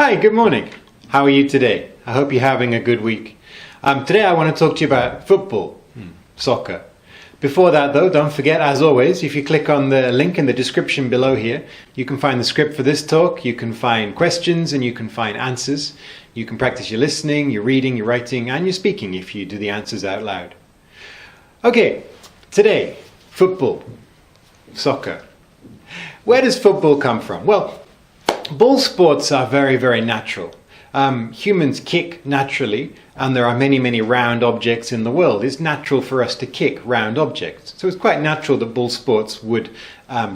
Hi, good morning. How are you today? I hope you're having a good week. Today I want to talk to you about football, soccer. Before that though, don't forget, as always, if you click on the link in the description below here, you can find the script for this talk, you can find questions and you can find answers. You can practice your listening, your reading, your writing and your speaking if you do the answers out loud. Okay, today, football, soccer. Where does football come from? Well, ball sports are very, very natural. Humans kick naturally, and there are many, many round objects in the world. It's natural for us to kick round objects. So it's quite natural that ball sports would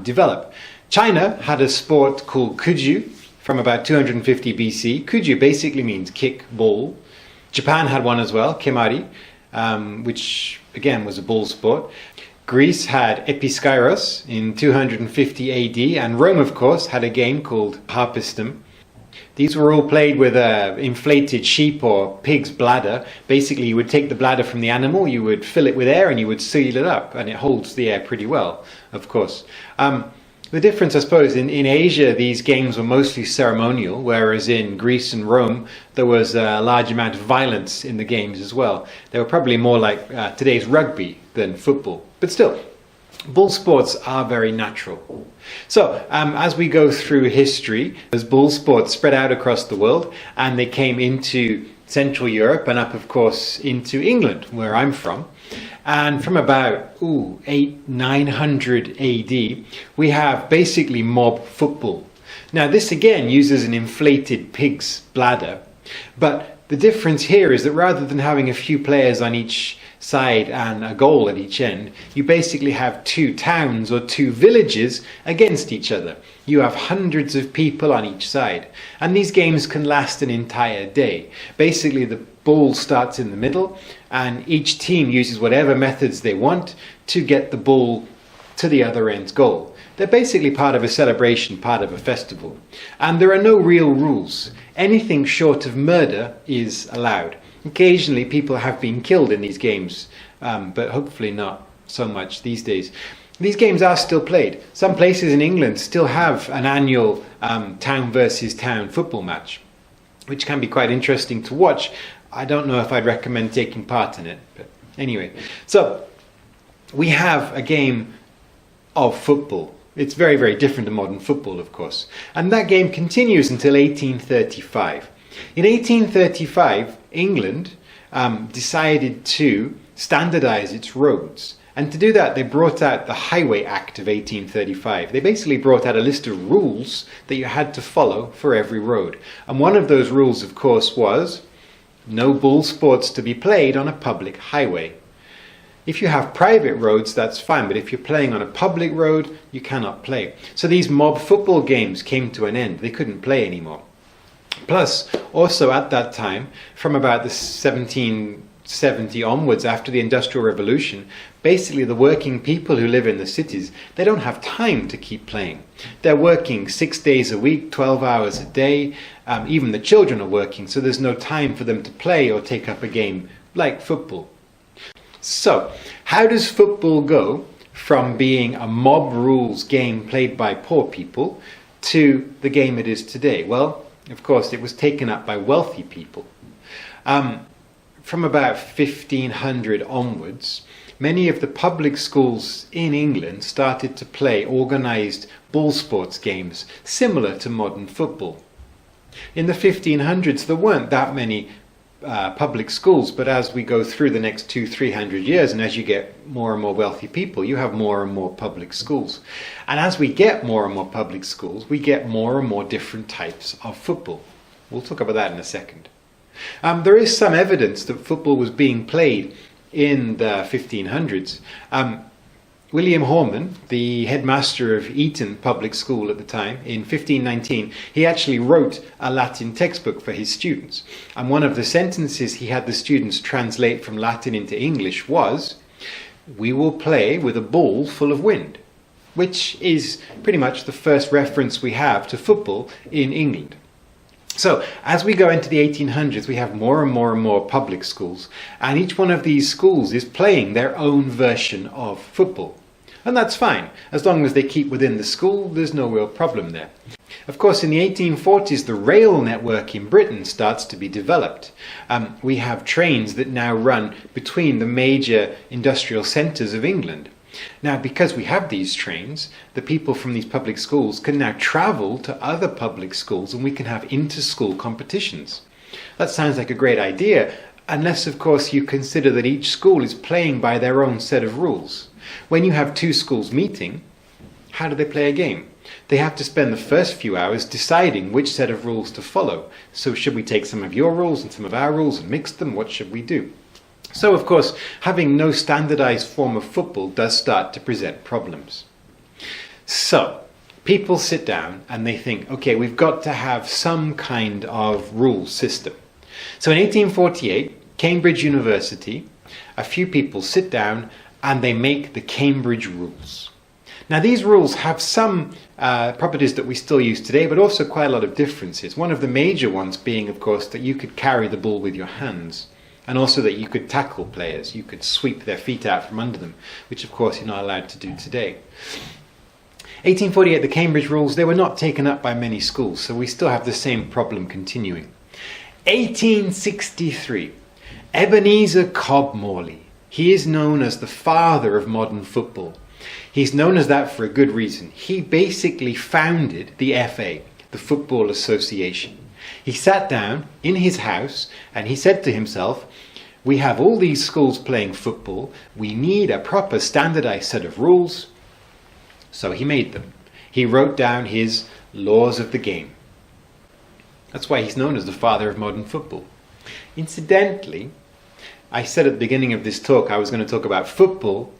develop. China had a sport called Kuju from about 250 BC. Kuju basically means kick ball. Japan had one as well, Kemari, which again was a ball sport. Greece had Episkairos in 250 AD, and Rome, of course, had a game called harpistum. These were all played with an inflated sheep or pig's bladder. Basically, you would take the bladder from the animal, you would fill it with air, and you would seal it up, and it holds the air pretty well, of course. The difference, I suppose, in Asia, these games were mostly ceremonial, whereas in Greece and Rome, there was a large amount of violence in the games as well. They were probably more like today's rugby than football. But still, ball sports are very natural. So, as we go through history, as ball sports spread out across the world, and they came into Central Europe and up, of course, into England, where I'm from. And from about 900 AD, we have basically mob football. Now, this again uses an inflated pig's bladder, but the difference here is that rather than having a few players on each side and a goal at each end, you basically have two towns or two villages against each other. You have hundreds of people on each side, and these games can last an entire day. Basically, the ball starts in the middle, and each team uses whatever methods they want to get the ball to the other end's goal. They're basically part of a celebration, part of a festival. And there are no real rules. Anything short of murder is allowed. Occasionally people have been killed in these games, but hopefully not so much these days. These games are still played. Some places in England still have an annual town versus town football match, which can be quite interesting to watch. I don't know if I'd recommend taking part in it, but anyway. So we have a game of football. It's very, very different to modern football, of course. And that game continues until 1835. In 1835, England decided to standardize its roads. And to do that, they brought out the Highway Act of 1835. They basically brought out a list of rules that you had to follow for every road. And one of those rules, of course, was no ball sports to be played on a public highway. If you have private roads, that's fine, but if you're playing on a public road, you cannot play. So these mob football games came to an end. They couldn't play anymore. Plus, also at that time, from about the 1770 onwards, after the Industrial Revolution, basically the working people who live in the cities, they don't have time to keep playing. They're working 6 days a week, 12 hours a day. Even the children are working, so there's no time for them to play or take up a game like football. So, how does football go from being a mob rules game played by poor people to the game it is today? Well, of course, it was taken up by wealthy people. From about 1500 onwards, many of the public schools in England started to play organised ball sports games similar to modern football. In the 1500s, there weren't that many public schools, but as we go through the next 200-300 years, and as you get more and more wealthy people, you have more and more public schools. And as we get more and more public schools, we get more and more different types of football. We'll talk about that in a second. There is some evidence that football was being played in the 1500s. William Horman, the headmaster of Eton Public School at the time, in 1519, he actually wrote a Latin textbook for his students. And one of the sentences he had the students translate from Latin into English was, "We will play with a ball full of wind," which is pretty much the first reference we have to football in England. So, as we go into the 1800s, we have more and more and more public schools, and each one of these schools is playing their own version of football. And that's fine. As long as they keep within the school, there's no real problem there. Of course, in the 1840s, the rail network in Britain starts to be developed. We have trains that now run between the major industrial centres of England. Now, because we have these trains, the people from these public schools can now travel to other public schools and we can have inter-school competitions. That sounds like a great idea, unless, of course, you consider that each school is playing by their own set of rules. When you have two schools meeting, how do they play a game? They have to spend the first few hours deciding which set of rules to follow. So should we take some of your rules and some of our rules and mix them? What should we do? So, of course, having no standardized form of football does start to present problems. So, people sit down and they think, okay, we've got to have some kind of rule system. So in 1848, Cambridge University, a few people sit down and they make the Cambridge Rules. Now, these rules have some properties that we still use today, but also quite a lot of differences. One of the major ones being, of course, that you could carry the ball with your hands, and also that you could tackle players. You could sweep their feet out from under them, which, of course, you're not allowed to do today. 1848, the Cambridge Rules, they were not taken up by many schools, so we still have the same problem continuing. 1863, Ebenezer Cobb Morley. He is known as the father of modern football. He's known as that for a good reason. He basically founded the FA, the Football Association. He sat down in his house and he said to himself, we have all these schools playing football. We need a proper standardized set of rules. So he made them. He wrote down his laws of the game. That's why he's known as the father of modern football. Incidentally, I said at the beginning of this talk I was going to talk about football,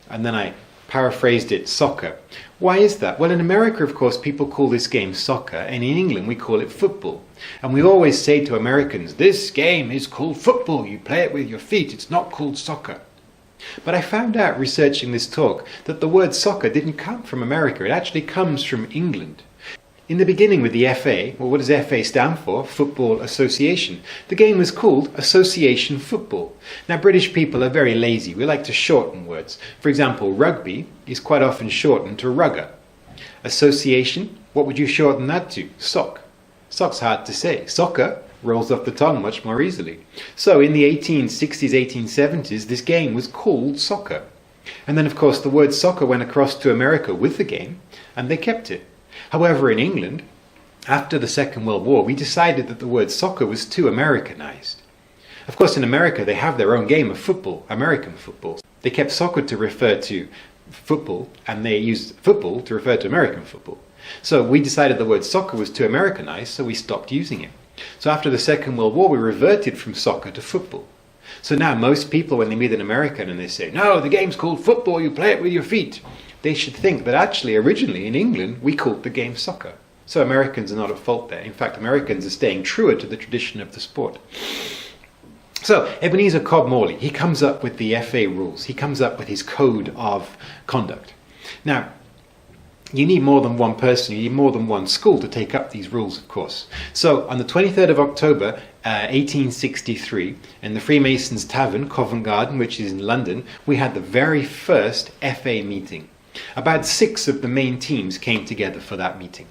and then I paraphrased it soccer. Why is that? Well, in America, of course, people call this game soccer, and in England we call it football. And we always say to Americans, this game is called football. You play it with your feet. It's not called soccer. But I found out researching this talk that the word soccer didn't come from America. It actually comes from England. In the beginning with the FA, well, what does FA stand for? Football Association. The game was called Association Football. Now, British people are very lazy. We like to shorten words. For example, rugby is quite often shortened to rugger. Association, what would you shorten that to? Sock. Sock's hard to say. Soccer rolls off the tongue much more easily. So in the 1860s, 1870s, this game was called soccer. And then, of course, the word soccer went across to America with the game, and they kept it. However, in England, after the Second World War, we decided that the word soccer was too Americanized. Of course, in America, they have their own game of football, American football. They kept soccer to refer to football, and they used football to refer to American football. So we decided the word soccer was too Americanized, so we stopped using it. So after the Second World War, we reverted from soccer to football. So now most people, when they meet an American and they say, no, the game's called football, you play it with your feet, they should think that actually originally in England we called the game soccer. So Americans are not at fault there. In fact, Americans are staying truer to the tradition of the sport. So Ebenezer Cobb Morley, he comes up with the FA rules. He comes up with his code of conduct. Now, you need more than one person, you need more than one school to take up these rules, of course. So on the 23rd of October, 1863, in the Freemasons Tavern, Covent Garden, which is in London, we had the very first FA meeting. About 6 of the main teams came together for that meeting.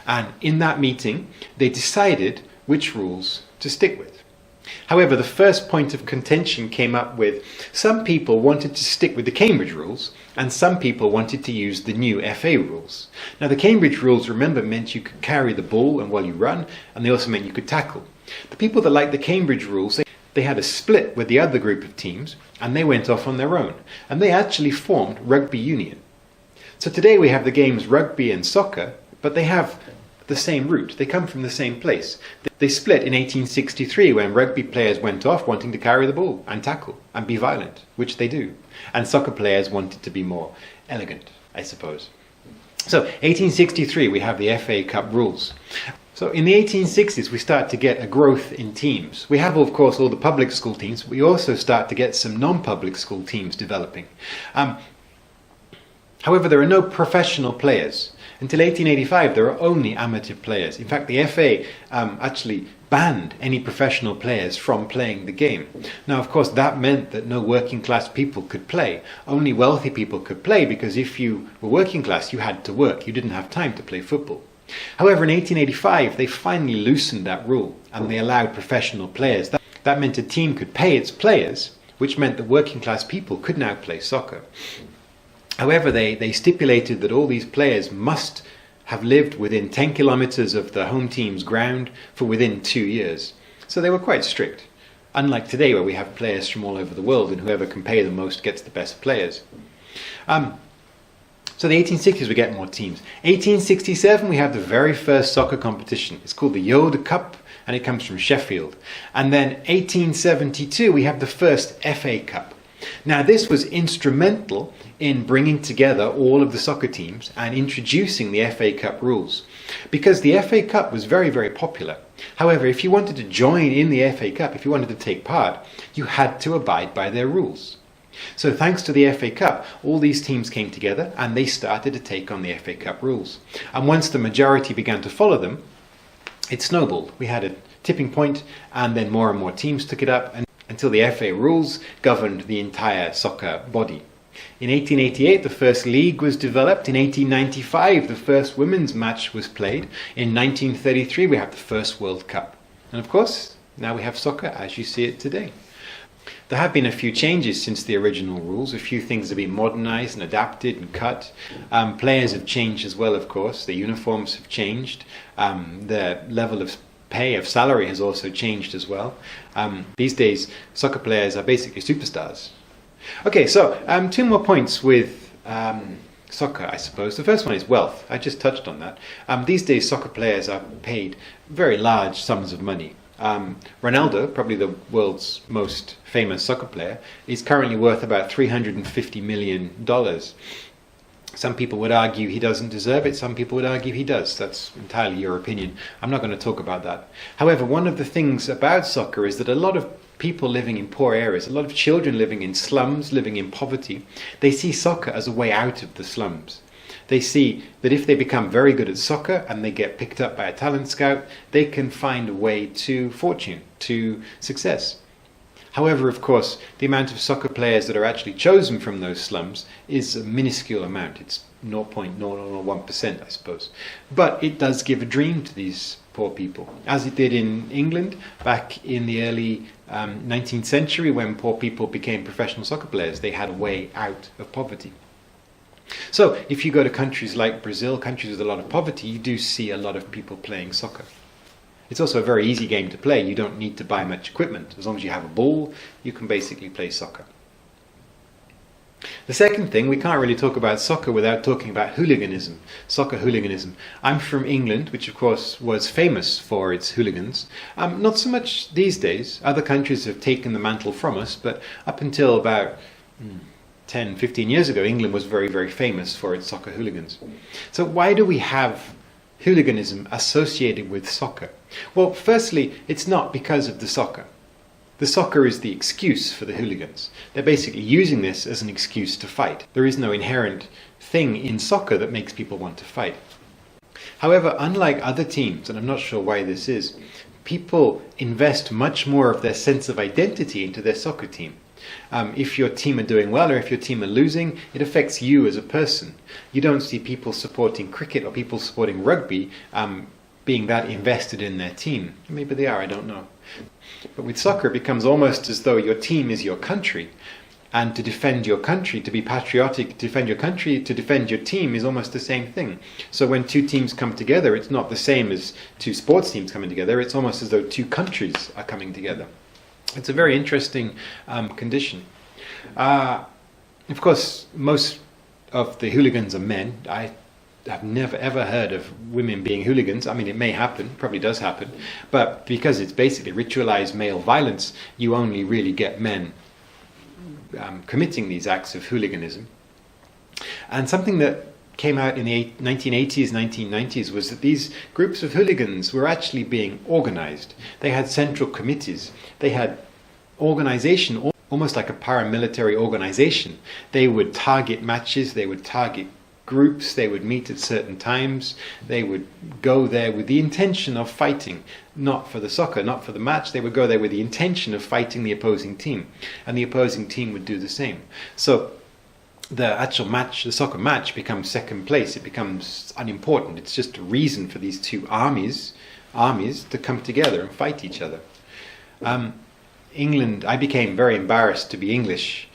And in that meeting, they decided which rules to stick with. However, the first point of contention came up with some people wanted to stick with the Cambridge rules and some people wanted to use the new FA rules. Now, the Cambridge rules, remember, meant you could carry the ball and while you run, and they also meant you could tackle. The people that liked the Cambridge rules, they had a split with the other group of teams and they went off on their own. And they actually formed Rugby Union. So today we have the games rugby and soccer, but they have the same root. They come from the same place. They split in 1863 when rugby players went off wanting to carry the ball and tackle and be violent, which they do. And soccer players wanted to be more elegant, I suppose. So 1863 we have the FA Cup rules. So in the 1860s we start to get a growth in teams. We have, of course, all the public school teams, but we also start to get some non-public school teams developing. However, there are no professional players. Until 1885, there are only amateur players. In fact, the FA actually banned any professional players from playing the game. Now, of course, that meant that no working class people could play. Only wealthy people could play because if you were working class, you had to work. You didn't have time to play football. However, in 1885, they finally loosened that rule and they allowed professional players. That meant a team could pay its players, which meant that working class people could now play soccer. However, they stipulated that all these players must have lived within 10 kilometers of the home team's ground for within 2 years. So they were quite strict. Unlike today, where we have players from all over the world and whoever can pay the most gets the best players. So the 1860s, we get more teams. 1867, we have the very first soccer competition. It's called the Yoda Cup, and it comes from Sheffield. And then 1872, we have the first FA Cup. Now, this was instrumental in bringing together all of the soccer teams and introducing the FA Cup rules. Because the FA Cup was very, very popular. However, if you wanted to join in the FA Cup, if you wanted to take part, you had to abide by their rules. So thanks to the FA Cup, all these teams came together and they started to take on the FA Cup rules. And once the majority began to follow them, it snowballed. We had a tipping point and then more and more teams took it up until the FA rules governed the entire soccer body. In 1888, the first league was developed. In 1895, the first women's match was played. In 1933, we have the first World Cup. And of course, now we have soccer as you see it today. There have been a few changes since the original rules. A few things have been modernized and adapted and cut. Players have changed as well, of course. The uniforms have changed. The level of pay, of salary, has also changed as well. These days, soccer players are basically superstars. Okay, so 2 more points with soccer, I suppose. The first one is wealth. I just touched on that. These days, soccer players are paid very large sums of money. Ronaldo, probably the world's most famous soccer player, is currently worth about $350 million. Some people would argue he doesn't deserve it, some people would argue he does. That's entirely your opinion. I'm not going to talk about that. However, one of the things about soccer is that a lot of people living in poor areas, a lot of children living in slums, living in poverty, they see soccer as a way out of the slums. They see that if they become very good at soccer and they get picked up by a talent scout, they can find a way to fortune, to success. However, of course, the amount of soccer players that are actually chosen from those slums is a minuscule amount. It's 0.001%, I suppose. But it does give a dream to these poor people, as it did in England back in the early 19th century when poor people became professional soccer players. They had a way out of poverty. So if you go to countries like Brazil, countries with a lot of poverty, you do see a lot of people playing soccer. It's also a very easy game to play. You don't need to buy much equipment. As long as you have a ball, you can basically play soccer. The second thing, we can't really talk about soccer without talking about hooliganism, soccer hooliganism. I'm from England, which of course was famous for its hooligans. Not so much these days. Other countries have taken the mantle from us, but up until about 10, 15 years ago, England was very, very famous for its soccer hooligans. So why do we have hooliganism associated with soccer? Well, firstly, it's not because of the soccer. The soccer is the excuse for the hooligans. They're basically using this as an excuse to fight. There is no inherent thing in soccer that makes people want to fight. However, unlike other teams, and I'm not sure why this is, people invest much more of their sense of identity into their soccer team. If your team are doing well or if your team are losing, it affects you as a person. You don't see people supporting cricket or people supporting rugby being that invested in their team. Maybe they are, I don't know. But with soccer, it becomes almost as though your team is your country. And to defend your country, to be patriotic, to defend your country, to defend your team is almost the same thing. So when two teams come together, it's not the same as two sports teams coming together. It's almost as though two countries are coming together. It's a very interesting condition. Of course, most of the hooligans are men. I've never ever heard of women being hooligans. I mean, it may happen, probably does happen, but because it's basically ritualized male violence, you only really get men committing these acts of hooliganism. And something that came out in the 1980s, 1990s was that these groups of hooligans were actually being organized. They had central committees. They had organization, almost like a paramilitary organization. They would target matches, they would target groups, they would meet at certain times, they would go there with the intention of fighting, not for the soccer, not for the match. They would go there with the intention of fighting the opposing team, and the opposing team would do the same. So the actual match, the soccer match, becomes second place. It becomes unimportant. It's just a reason for these two armies to come together and fight each other. England, I became very embarrassed to be English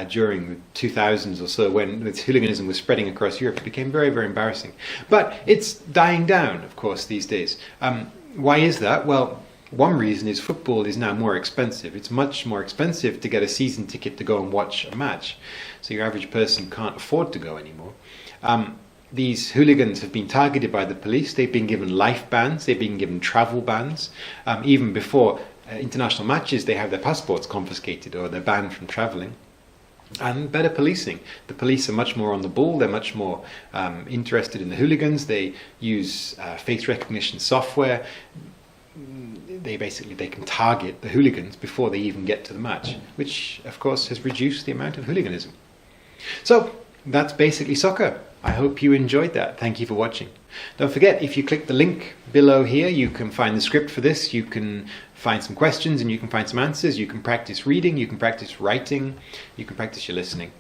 during the 2000s or so, when this hooliganism was spreading across Europe. It became very, very embarrassing. But it's dying down, of course, these days. Why is that? Well, one reason is football is now more expensive. It's much more expensive to get a season ticket to go and watch a match. So your average person can't afford to go anymore. These hooligans have been targeted by the police. They've been given life bans. They've been given travel bans. Even before international matches, they have their passports confiscated or they're banned from travelling. And better policing. The police are much more on the ball. They're much more interested in the hooligans. They use face recognition software. They can target the hooligans before they even get to the match, which of course has reduced the amount of hooliganism. So that's basically soccer. I hope you enjoyed that. Thank you for watching. Don't forget, if you click the link below here, you can find the script for this. You can find some questions and you can find some answers. You can practice reading, you can practice writing, you can practice your listening.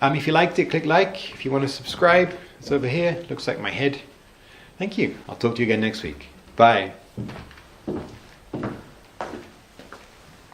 If you liked it, click like. If you want to subscribe, it's over here. Looks like my head. Thank you. I'll talk to you again next week. Bye.